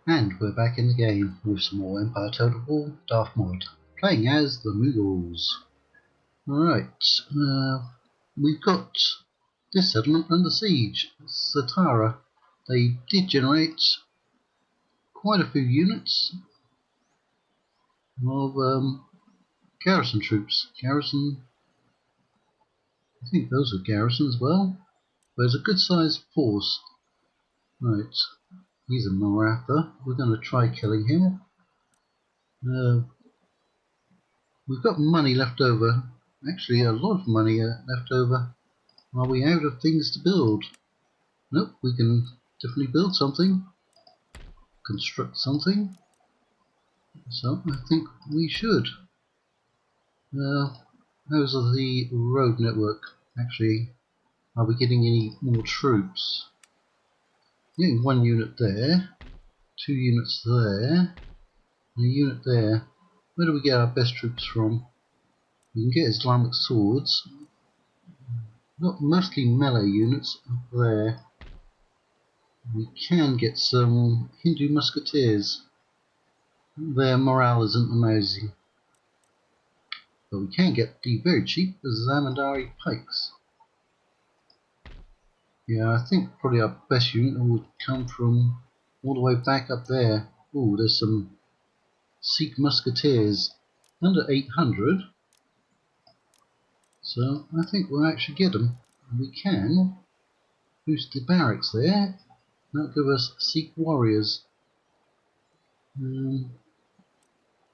And we're back in the game with some more Empire Total War Darthmod, playing as the Mughals. Alright, we've got this settlement under siege, Satara. They did generate quite a few units of garrison troops. Garrison, I think those are garrison as well. But it's a good sized force. Right, he's a Maratha. We're going to try killing him. We've got money left over. Actually, a lot of money left over. Are we out of things to build? Nope, we can definitely build something. Construct something. So, I think we should. How's the road network? Actually, are we getting any more troops? Getting 1 unit there. 2 units there. A unit there. Where do we get our best troops from? We can get Islamic swords. Not mostly melee units up there. We can get some Hindu musketeers. Their morale isn't amazing. But we can get the very cheap Zamindari pikes. Yeah, I think probably our best unit would come from all the way back up there. Ooh, there's some Sikh musketeers. Under 800. So I think we'll actually get them. We can boost the barracks there. That'll give us Sikh warriors.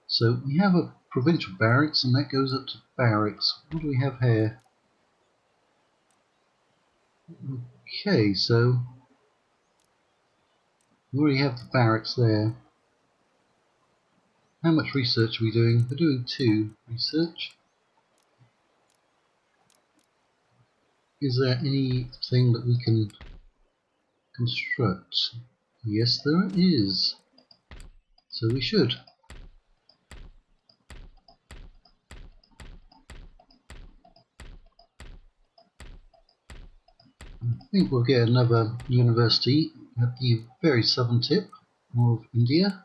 So we have a provincial barracks, and that goes up to barracks. What do we have here? Okay, so we already have the barracks there. How much research are we doing? We're doing 2 research. Is there anything that we can construct? Yes, there is. So we should. I think we'll get another university at the very southern tip of India,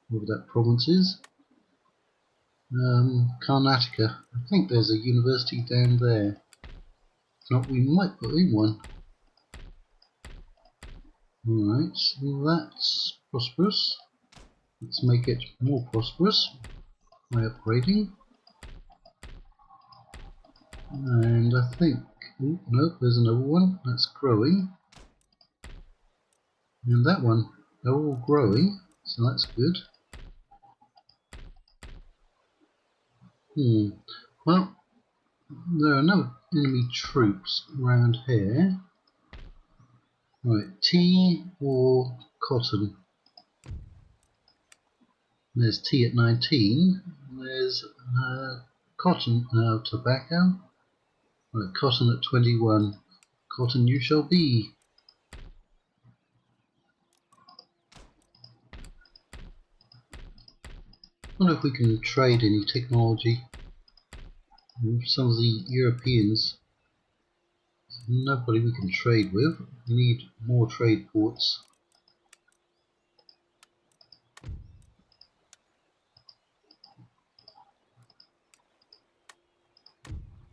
wherever that province is. Karnataka. I think there's a university down there. If not, we might put in one. Alright, that's prosperous. Let's make it more prosperous by upgrading. And I think, oh, nope, there's another one that's growing. And that one, they're all growing, so that's good. Well, there are no enemy troops around here. Right, tea or cotton? There's tea at 19. There's cotton, tobacco. Right, cotton at 21. Cotton you shall be. I wonder if we can trade any technology with some of the Europeans. Nobody we can trade with. We need more trade ports.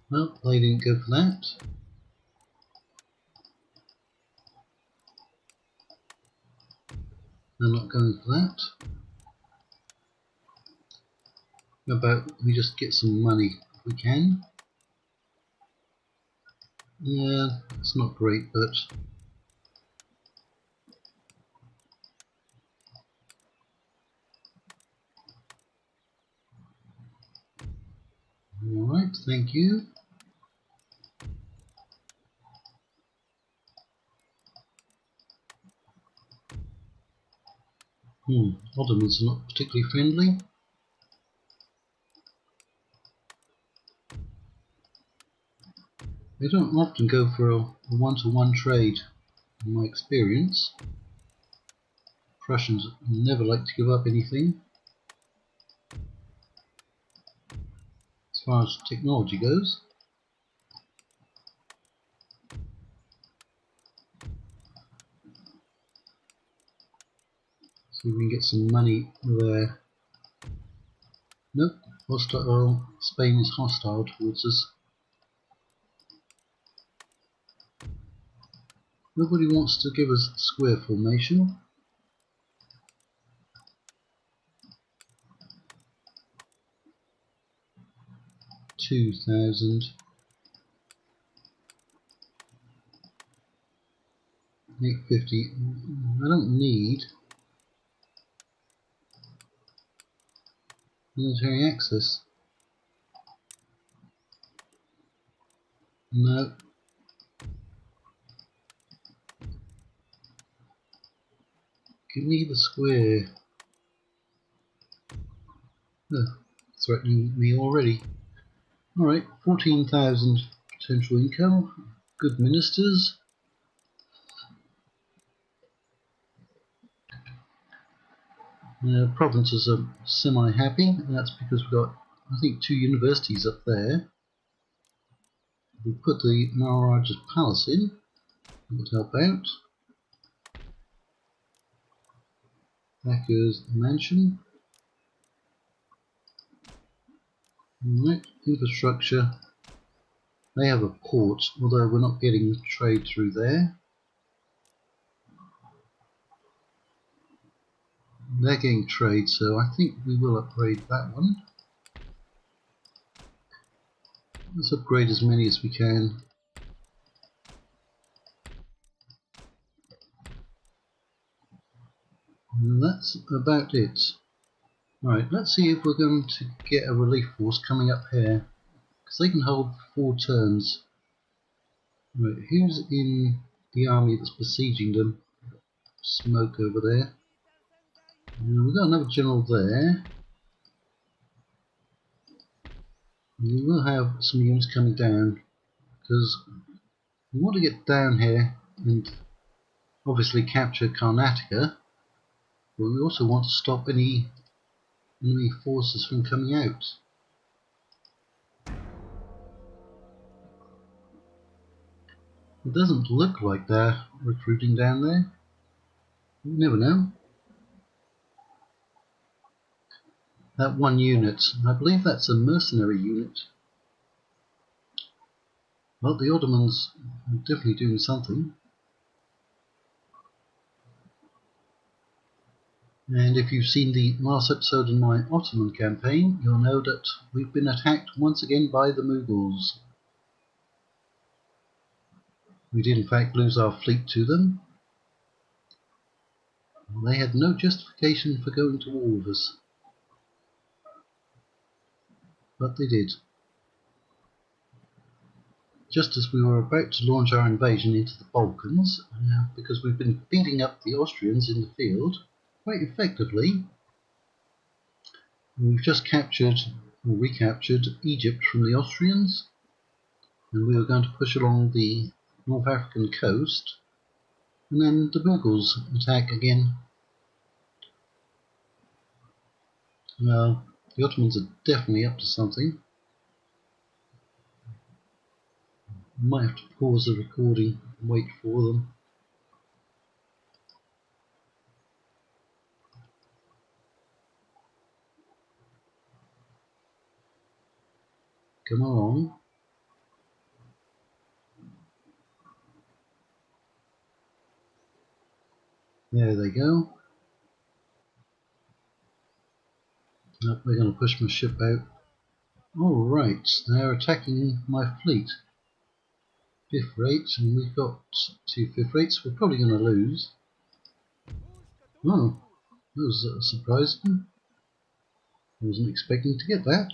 Well, they didn't go for that. They're not going for that. How about we just get some money if we can? Yeah, it's not great, but alright, thank you. Ottomans are not particularly friendly. They don't often go for a one-to-one trade, in my experience. Prussians never like to give up anything. As far as technology goes. See if we can get some money there. Nope, hostile. Spain is hostile towards us. Nobody wants to give us square formation. $2,000. $850. I don't need military access. No. Give me the square. Oh, threatening me already. Alright, 14,000 potential income. Good ministers. Provinces are semi-happy, and that's because we've got, I think, 2 universities up there. We put the Maharaja's Palace in. That would help out. Thacker's Mansion. Right, infrastructure. They have a port, although we're not getting trade through there. They're getting trade, so I think we will upgrade that one. Let's upgrade as many as we can. And that's about it. Alright, let's see if we're going to get a relief force coming up here. Because they can hold 4 turns. Right, who's in the army that's besieging them? Smoke over there. And we've got another general there. And we will have some units coming down. Because we want to get down here and obviously capture Karnataka. But we also want to stop any enemy forces from coming out. It doesn't look like they're recruiting down there. You never know. That one unit, I believe that's a mercenary unit. Well, the Ottomans are definitely doing something. And if you've seen the last episode in my Ottoman campaign, you'll know that we've been attacked once again by the Mughals. We did in fact lose our fleet to them. They had no justification for going to war with us. But they did. Just as we were about to launch our invasion into the Balkans, because we've been beating up the Austrians in the field quite effectively, we've just captured or recaptured Egypt from the Austrians, and we were going to push along the North African coast, and then the Mughals attack again. Well, the Ottomans are definitely up to something. I might have to pause the recording and wait for them. Come along. There they go. Nope, they're going to push my ship out. Alright, they're attacking my fleet. 5th rate, and we've got 2 5th rates. We're probably going to lose. Oh, that was surprising. I wasn't expecting to get that.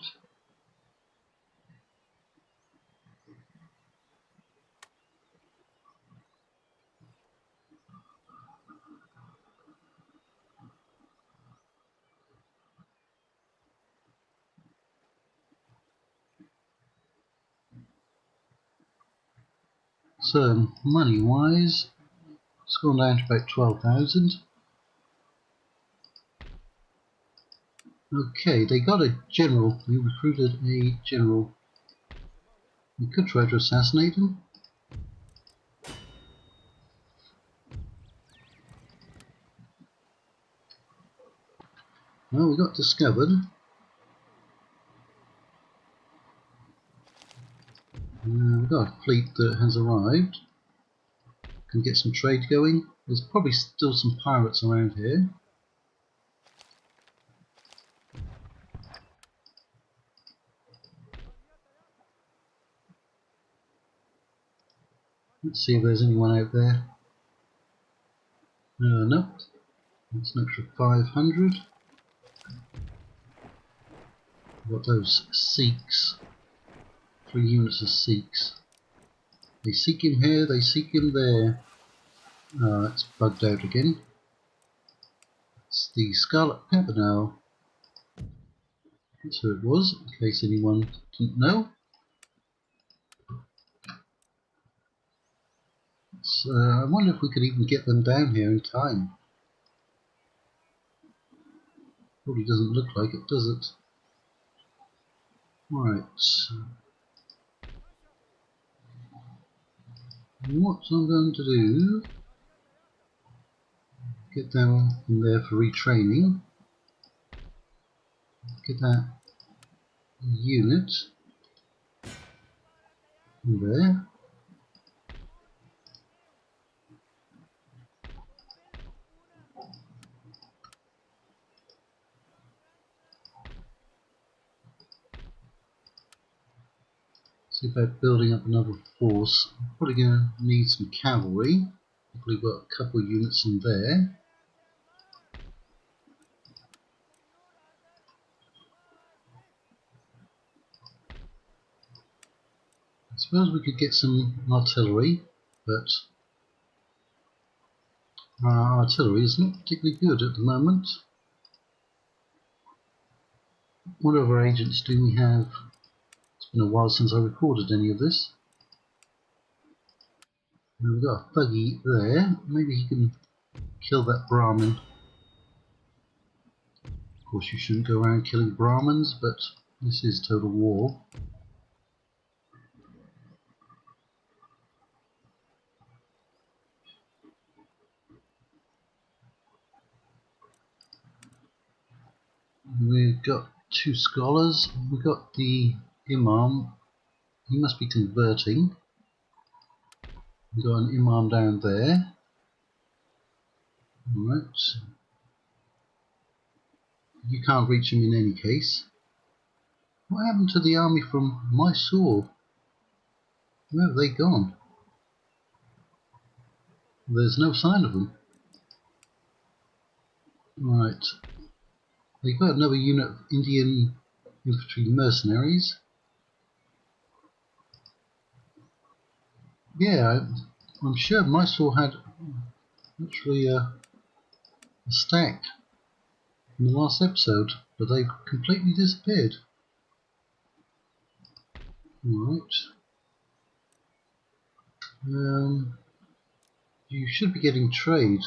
So, money wise, it's gone down to about 12,000. Okay, they got a general. We recruited a general. We could try to assassinate him. Well, we got discovered. We've got a fleet that has arrived. Can get some trade going. There's probably still some pirates around here. Let's see if there's anyone out there. Nope. That's an extra 500. We've got those Sikhs. 3 units of Sikhs. They seek him here, they seek him there. It's bugged out again. It's the Scarlet Pimpernel. That's who it was, in case anyone didn't know. I wonder if we could even get them down here in time. Probably doesn't look like it, does it? Right. What I'm going to do, get them in there for retraining. Get that unit in there. See about building up another force. I'm probably going to need some cavalry. Probably got a couple of units in there. I suppose we could get some artillery, but our artillery is not particularly good at the moment. What other agents do we have? It's been a while since I recorded any of this. And we've got a thuggy there. Maybe he can kill that Brahmin. Of course, you shouldn't go around killing Brahmins, but this is total war. We've got 2 scholars. We've got the Imam. He must be converting. We've got an Imam down there. Right. You can't reach him in any case. What happened to the army from Mysore? Where have they gone? There's no sign of them. Right. They've got another unit of Indian infantry mercenaries. Yeah, I'm sure Mysore had actually a stack in the last episode, but they've completely disappeared. Right. You should be getting trade.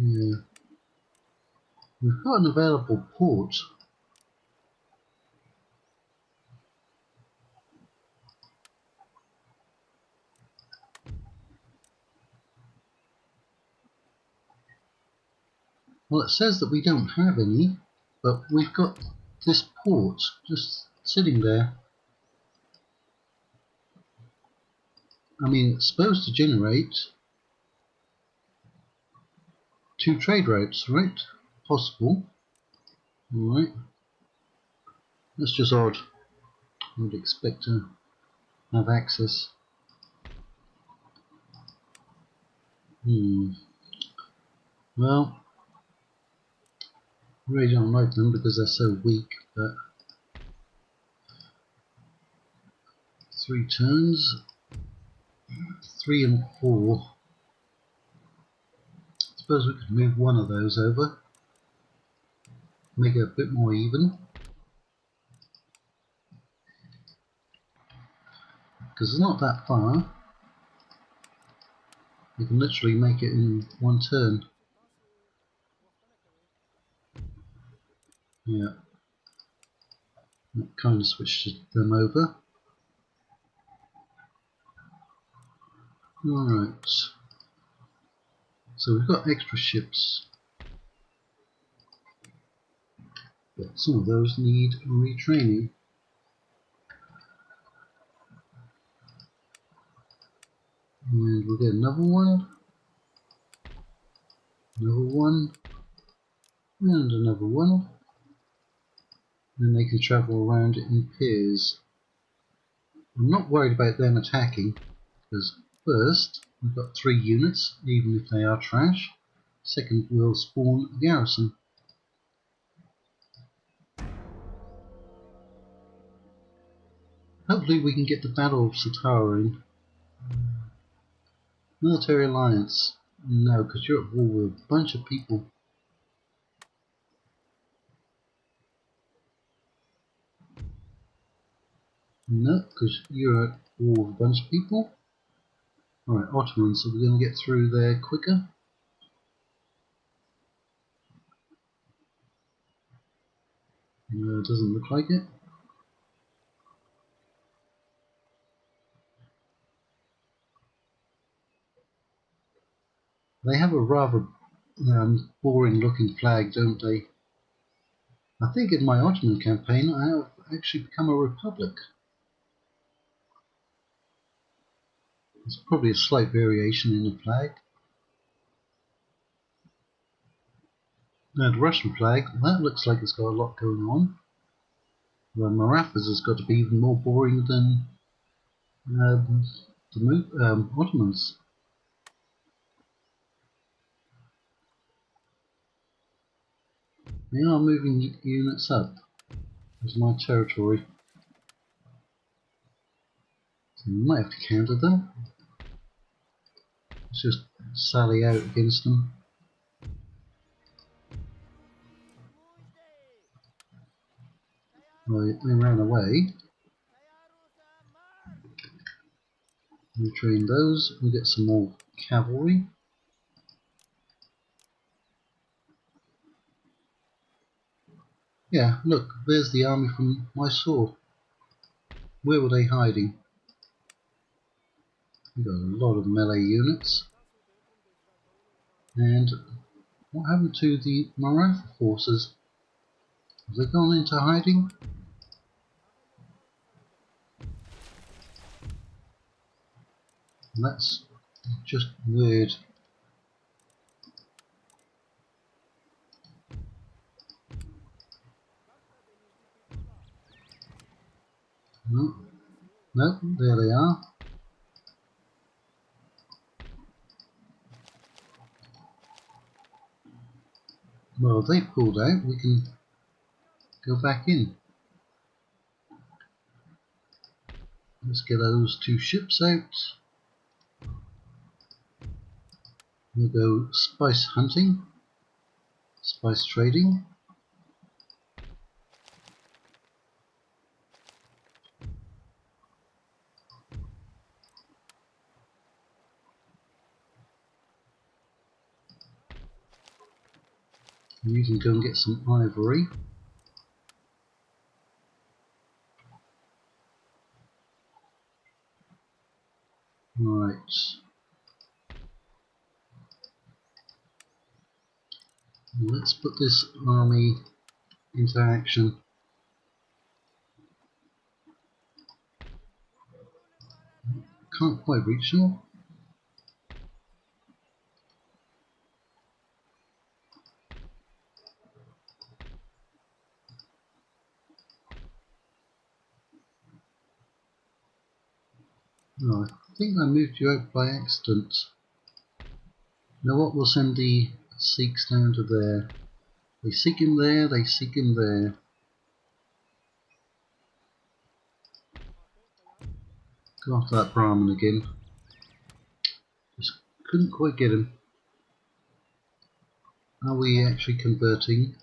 Yeah. We've got an available port. Well, it says that we don't have any, but we've got this port just sitting there. I mean, it's supposed to generate 2 trade routes, right? Possible. Alright. That's just odd. I would expect to have access. Well, I really don't like them because they're so weak, but 3 turns, 3 and 4. I suppose we could move one of those over, make it a bit more even, because it's not that far. You can literally make it in 1 turn. Yeah, that kind of switched them over. Alright. So we've got extra ships. But some of those need retraining. And we'll get another one. Another one. And another one. And they can travel around in pairs. I'm not worried about them attacking, because first, we've got 3 units, even if they are trash. Second, we'll spawn a garrison. Hopefully we can get the Battle of Satara in. Military alliance. No, because you're at war with a bunch of people. No, because you're at war with a bunch of people. Alright, Ottomans, so we're going to get through there quicker. No, it doesn't look like it. They have a rather boring looking flag, don't they? I think in my Ottoman campaign I have actually become a republic. There's probably a slight variation in the flag. Now the Russian flag, that looks like it's got a lot going on. The Marathas has got to be even more boring than the Ottomans. They are moving units up as my territory. So we might have to counter them. Let's just sally out against them. Well, they ran away. We train those. We get some more cavalry. Yeah, look, there's the army from Mysore. Where were they hiding? We got a lot of melee units. And what happened to the Maratha forces? Have they gone into hiding? That's just weird. No, no, there they are. Well, they pulled out. We can go back in. Let's get those 2 ships out. We'll go spice hunting, spice trading. And you can go and get some ivory. Right. Let's put this army into action. Can't quite reach them. Oh, I think I moved you out by accident. You know what? We'll send the Sikhs down to there. They seek him there, they seek him there. Go after that Brahmin again. Just couldn't quite get him. Are we actually converting?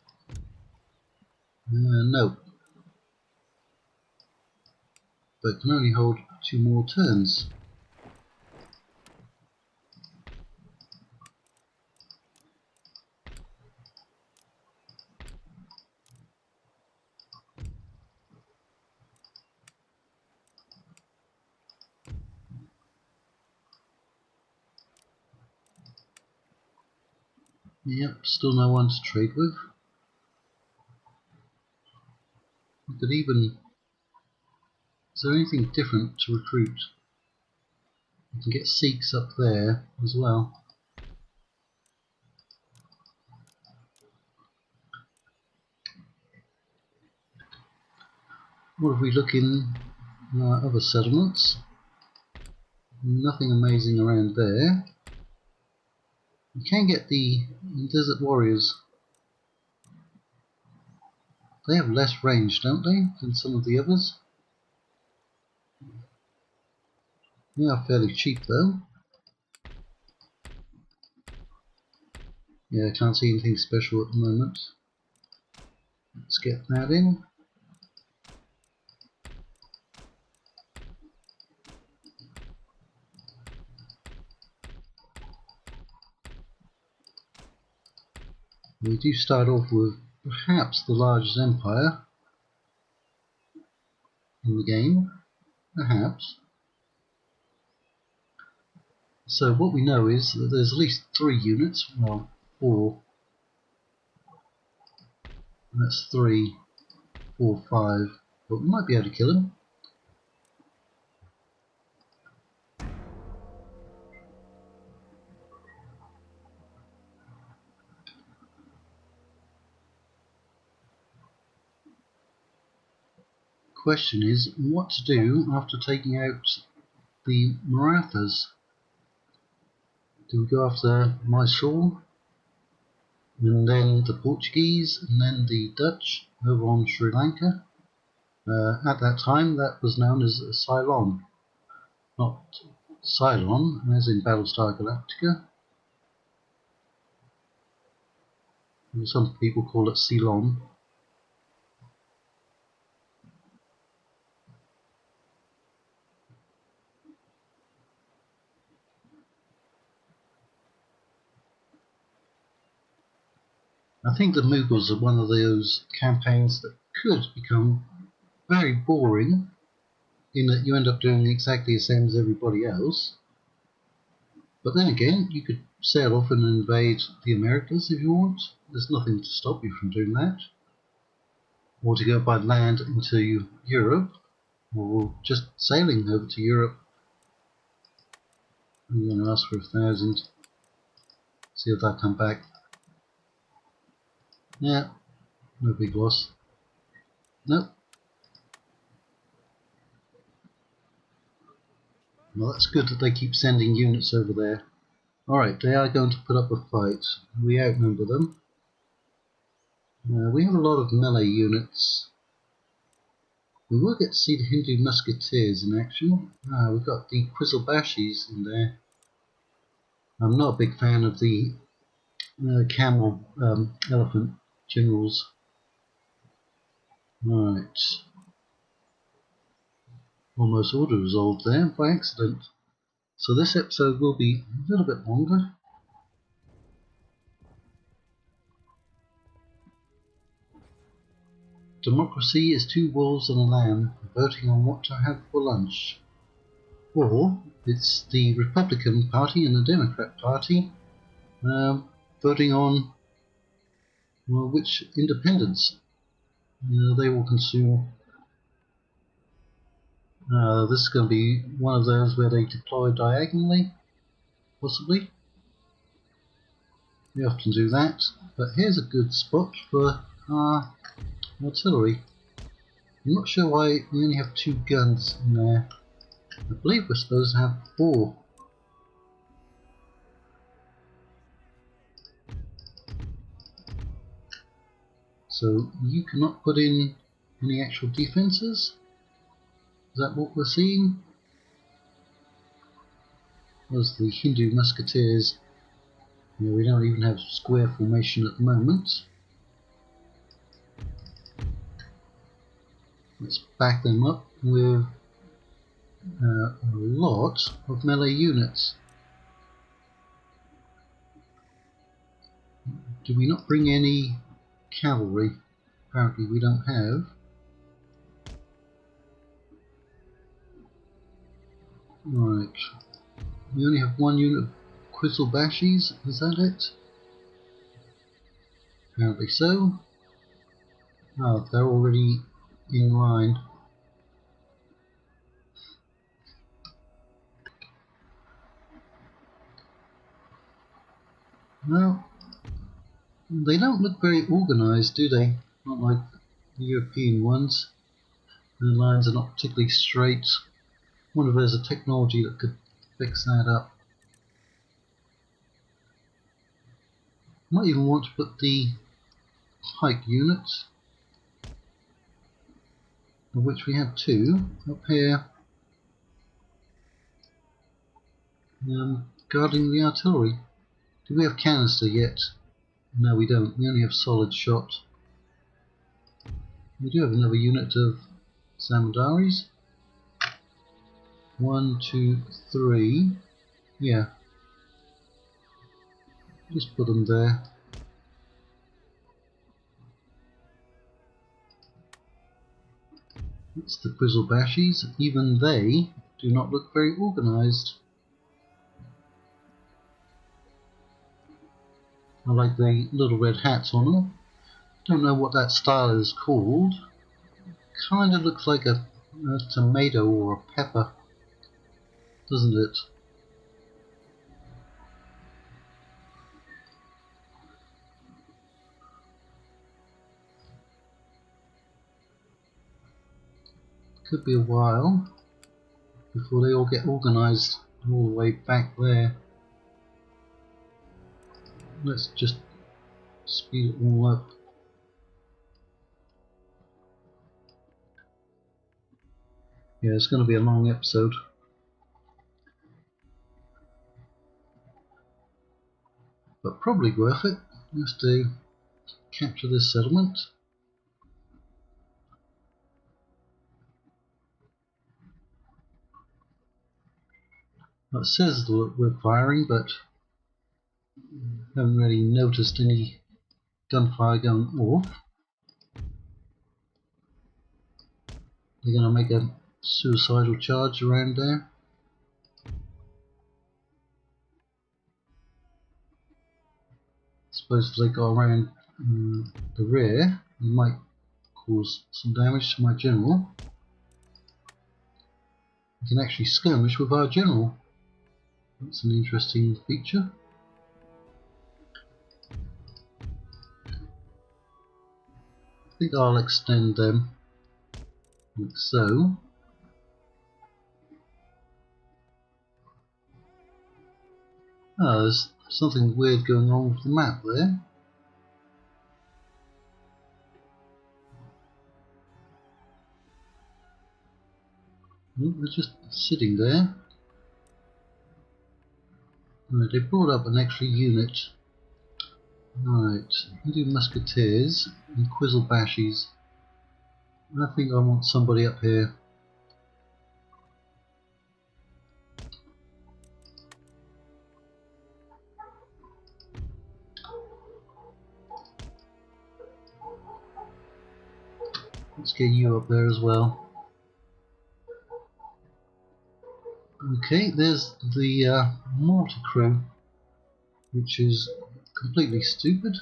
No. But can only hold 2 more turns. Yep, still no one to trade with. We could even... Is there anything different to recruit? You can get Sikhs up there as well. What if we look in other settlements? Nothing amazing around there. You can get the desert warriors. They have less range, don't they, than some of the others? They are fairly cheap though. Yeah, I can't see anything special at the moment. Let's get that in. We do start off with perhaps the largest empire in the game. Perhaps. So what we know is that there's at least 3 units, well 4, that's 3, 4, 5, but we might be able to kill him. Question is what to do after taking out the Marathas. Do we go after Mysore, and then the Portuguese, and then the Dutch over on Sri Lanka? At that time that was known as Ceylon, not Cylon as in Battlestar Galactica. Some people call it Ceylon. I think the Mughals are one of those campaigns that could become very boring in that you end up doing exactly the same as everybody else. But then again, you could sail off and invade the Americas if you want. There's nothing to stop you from doing that. Or to go by land into Europe, or just sailing over to Europe. I'm going to ask for 1,000. See if that come back. Yeah, no big loss. Nope. Well, that's good that they keep sending units over there. Alright, they are going to put up a fight. We outnumber them. We have a lot of melee units. We will get to see the Hindu musketeers in action. We've got the Quizzlebashis in there. I'm not a big fan of the camel elephant generals. Right. Almost auto resolved there by accident. So this episode will be a little bit longer. Democracy is 2 wolves and a lamb voting on what to have for lunch. Or it's the Republican Party and the Democrat Party voting on which independents they will consume. This is going to be one of those where they deploy diagonally, possibly. We often do that, but here's a good spot for our artillery. I'm not sure why we only have 2 guns in there. I believe we're supposed to have 4. So you cannot put in any actual defences? Is that what we're seeing? There's the Hindu musketeers. We don't even have square formation at the moment. Let's back them up with a lot of melee units. Do we not bring any cavalry? Apparently we don't have. Right. We only have 1 unit of Quizzlebashis, is that it? Apparently so. Oh, they're already in line. No, they don't look very organised, do they? Not like the European ones. The lines are not particularly straight. I wonder if there's a technology that could fix that up. Might even want to put the pike units, of which we have two, up here, guarding the artillery. Do we have canister yet? No, we don't. We only have solid shot. We do have another unit of Samandaris. 1, 2, 3. Yeah, just put them there. It's the Quizzlebashies. Even they do not look very organised. I like the little red hats on them. Don't know what that style is called. Kind of looks like a tomato or a pepper, doesn't it? Could be a while before they all get organised all the way back there. Let's just speed it all up. Yeah, it's going to be a long episode. But probably worth it, just to capture this settlement. Well, it says that we're firing, but haven't really noticed any gunfire going off. They're going to make a suicidal charge around there. I suppose if they go around the rear, they might cause some damage to my general. We can actually skirmish with our general. That's an interesting feature. I think I'll extend them like so. Oh, there's something weird going on with the map there. Oh, they're just sitting there. Right, they brought up an extra unit. Right, we do musketeers and Quizzlebashies. I think I want somebody up here. Let's get you up there as well. Okay, there's the mortar crew, which is completely stupid.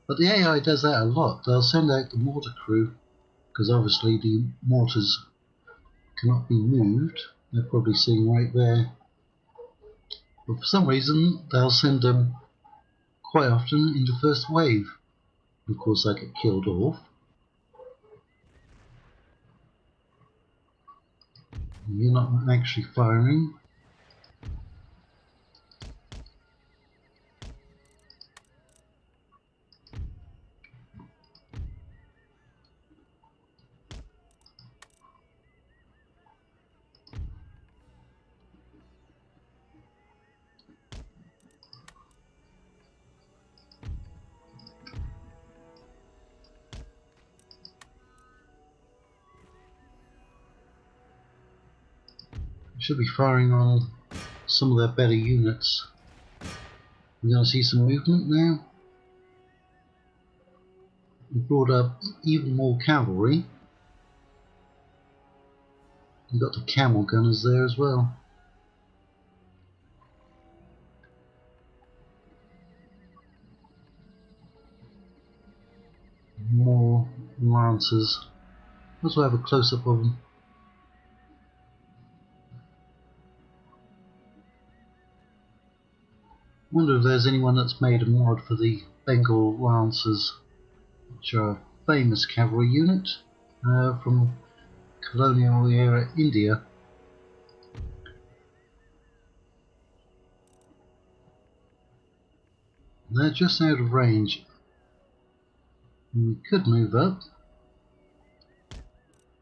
But the AI does that a lot. They'll send out the mortar crew, because obviously the mortars cannot be moved. They're probably sitting right there. But for some reason, they'll send them quite often in the first wave. Of course, I get killed off. You're not actually firing. Should be firing on some of their better units. We're going to see some movement now. We brought up even more cavalry. We've got the camel gunners there as well. Lancers. Let's have a close-up of them. Wonder if there's anyone that's made a mod for the Bengal Lancers, which are a famous cavalry unit from colonial era India. They're just out of range. We could move up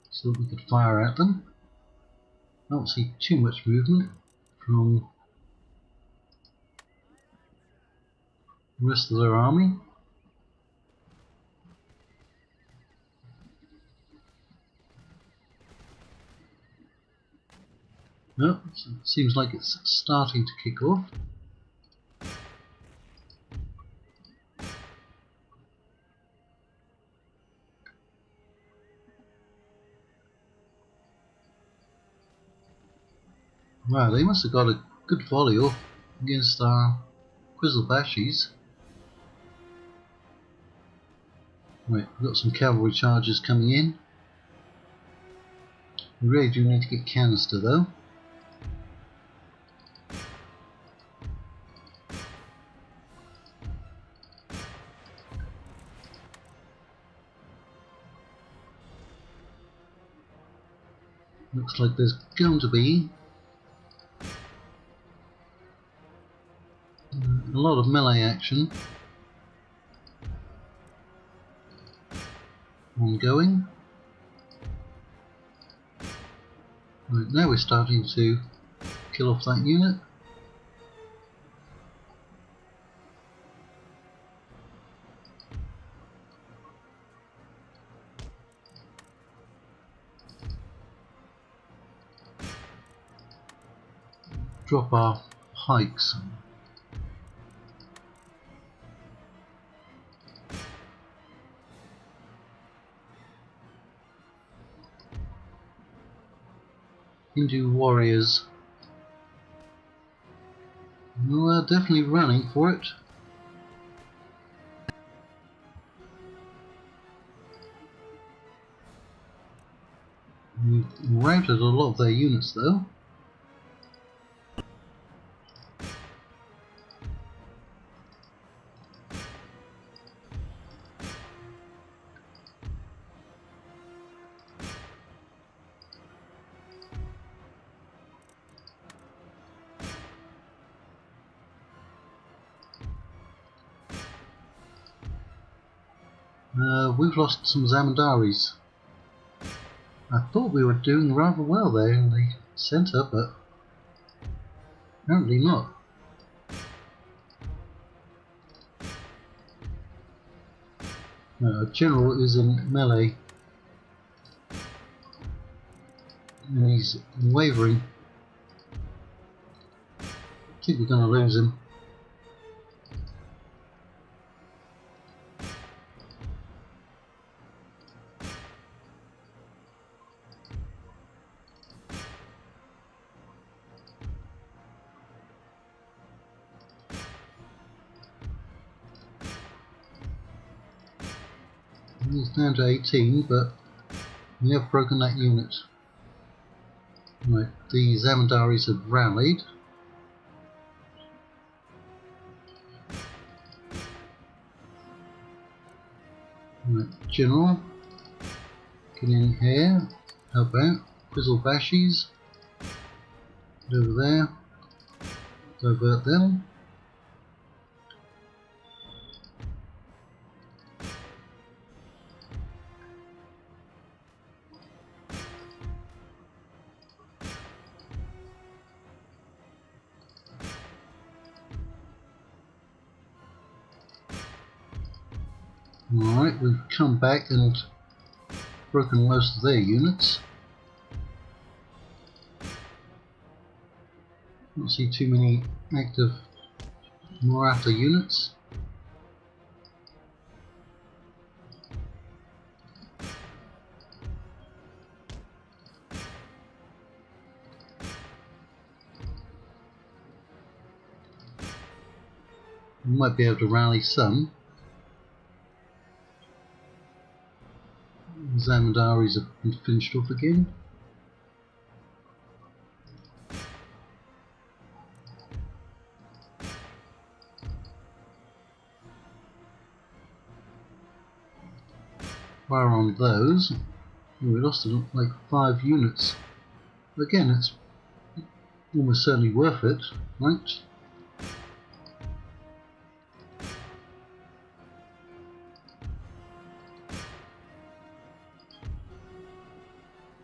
so that we could fire at them. I don't see too much movement from the rest of their army. No, it seems like it's starting to kick off. Wow, they must have got a good volley off against our Quizzlebashies. Right, we've got some cavalry charges coming in. We really do need to get canister though. Looks like there's going to be a lot of melee action ongoing. Right, now we're starting to kill off that unit. Drop our hikes. Hindu warriors. Well, they're definitely running for it. We've routed a lot of their units though. We've lost some Zamandaris. I thought we were doing rather well there in the centre, but apparently not. General is in melee and he's wavering. I think we're going to lose him. He's down to 18, but we have broken that unit. Right, the Zamandaris have rallied. Right, General, get in here, help out. Quizzlebashies, get over there, divert them. Alright, we've come back and broken most of their units. Don't see too many active Maratha units. We might be able to rally some. Zamandaris have been finished off again. Fire on those. We lost like 5 units. Again, it's almost certainly worth it, right?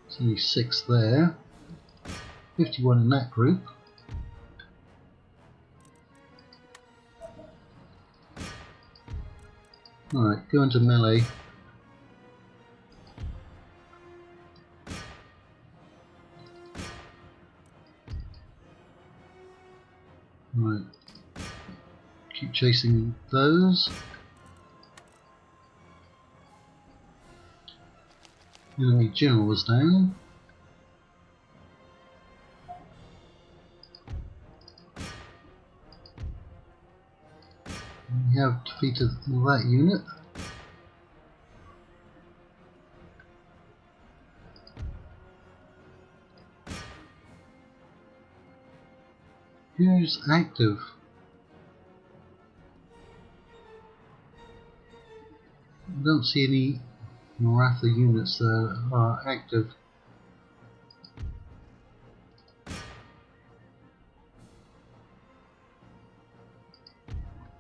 It's only 6 there. 51 in that group. Alright, go into melee. Right. Keep chasing those. Enemy general is down. We have defeated that unit. Who's active? I don't see any Maratha units that are active.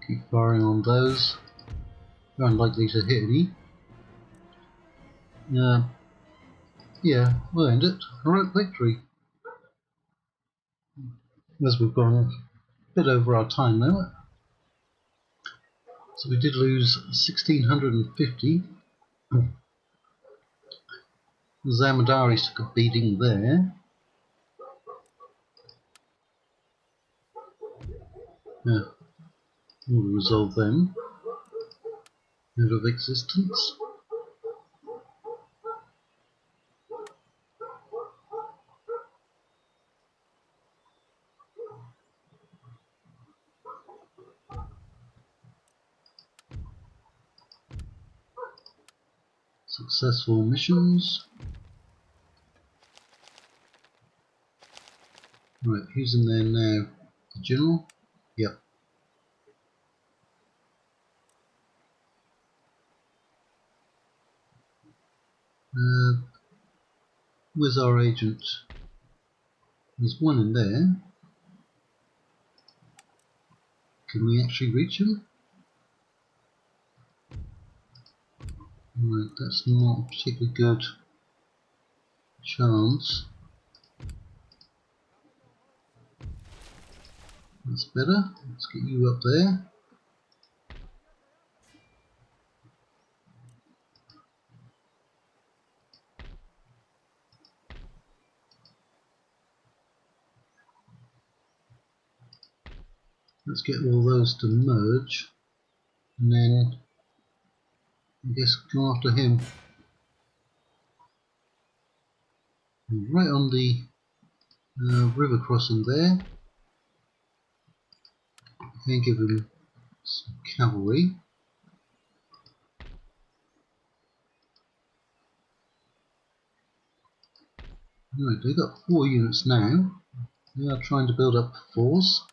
Keep firing on those. They're unlikely to hit any. Yeah, we'll end it. Heroic victory. As we've gone a bit over our time limit. So we did lose 1,650. The Zamadaris took a beating there. Yeah, we'll resolve them out of existence. Successful missions. Right, who's in there now? The general? Yep. Where's our agent? There's one in there. Can we actually reach him? Right, that's not a particularly good chance. That's better. Let's get you up there. Let's get all those to merge, and then I guess go after him. Right on the river crossing there. Can give him some cavalry. Right, they've got 4 units now. They are trying to build up a force.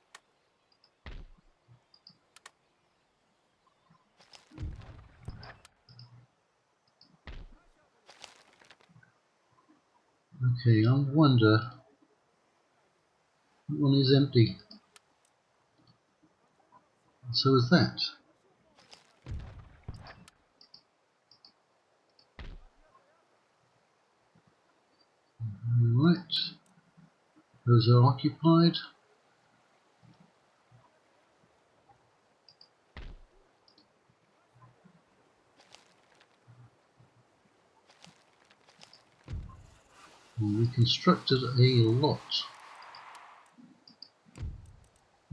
Okay, I wonder. That one is empty. So is that. Right. Those are occupied. We constructed a lot.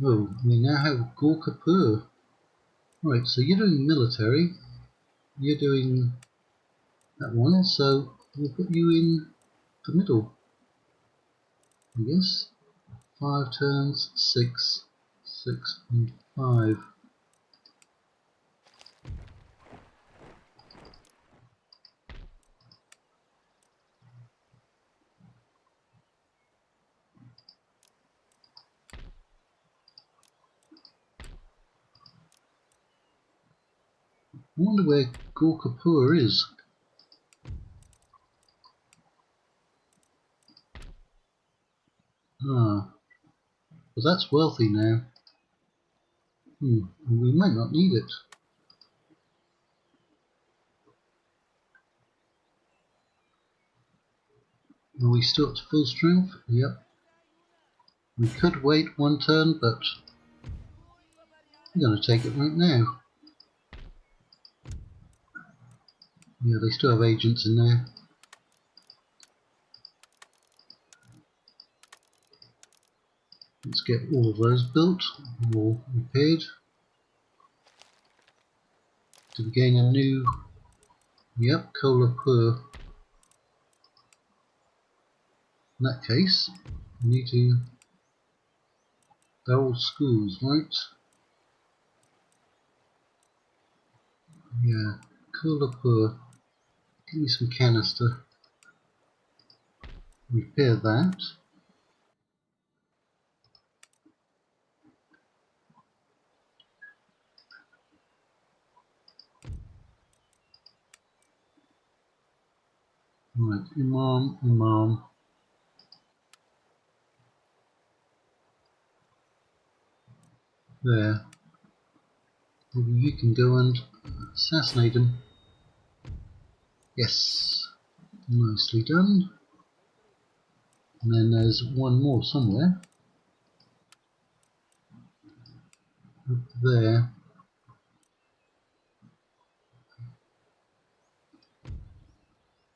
Oh, we now have Gorkapur. Right, so you're doing military. You're doing that one, so we'll put you in the middle. I guess. 5 turns, 6, 6 and 5. I wonder where Gorkapur is. Ah, but that's wealthy now. And we might not need it. Are we still at full strength? Yep. We could wait one turn, but I'm going to take it right now. Yeah, they still have agents in there. Let's get all of those built or repaired. Do we gain a new? Yep, Kolhapur. In that case, we need to. They're all schools, right? Yeah, Kolhapur. Give me some canister. Repair that. Right, Imam. There. Maybe you can go and assassinate him. Yes. Nicely done. And then there's one more somewhere. Up there.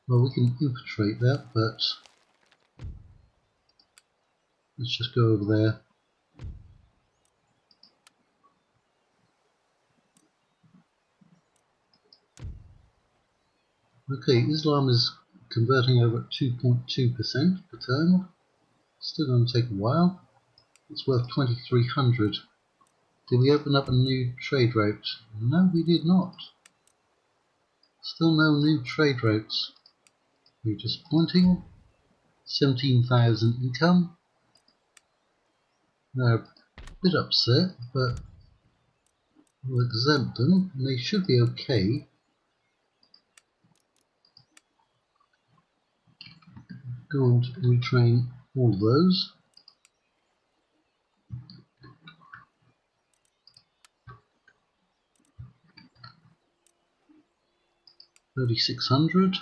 Well, we can infiltrate that, but let's just go over there. Okay, Islam is converting over at 2.2% per turn. Still going to take a while. It's worth 2,300. Did we open up a new trade route? No, we did not. Still no new trade routes. Very disappointing. 17,000 income. They're a bit upset, but we'll exempt them and they should be okay. Go and retrain all those. 3,600.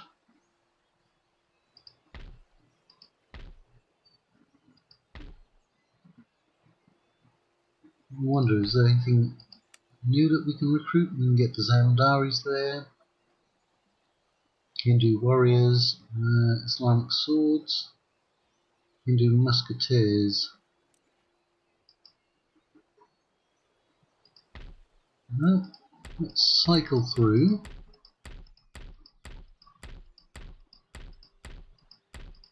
I wonder, is there anything new that we can recruit? We can get the Zamandaris there. Hindu warriors, Islamic swords, Hindu musketeers. No, let's cycle through.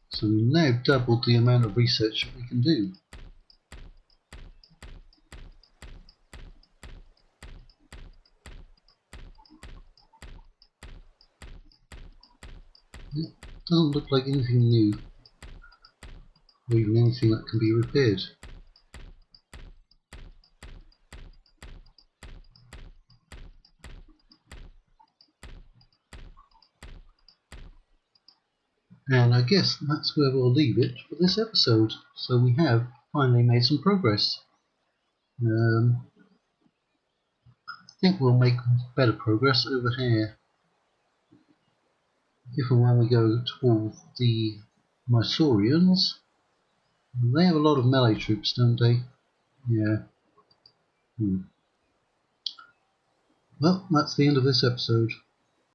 So we've now doubled the amount of research that we can do. It doesn't look like anything new, or even anything that can be repaired. And I guess that's where we'll leave it for this episode. So we have finally made some progress. I think we'll make better progress over here. If and when we go towards the Mysoreans, they have a lot of melee troops, don't they? Yeah. Well, that's the end of this episode.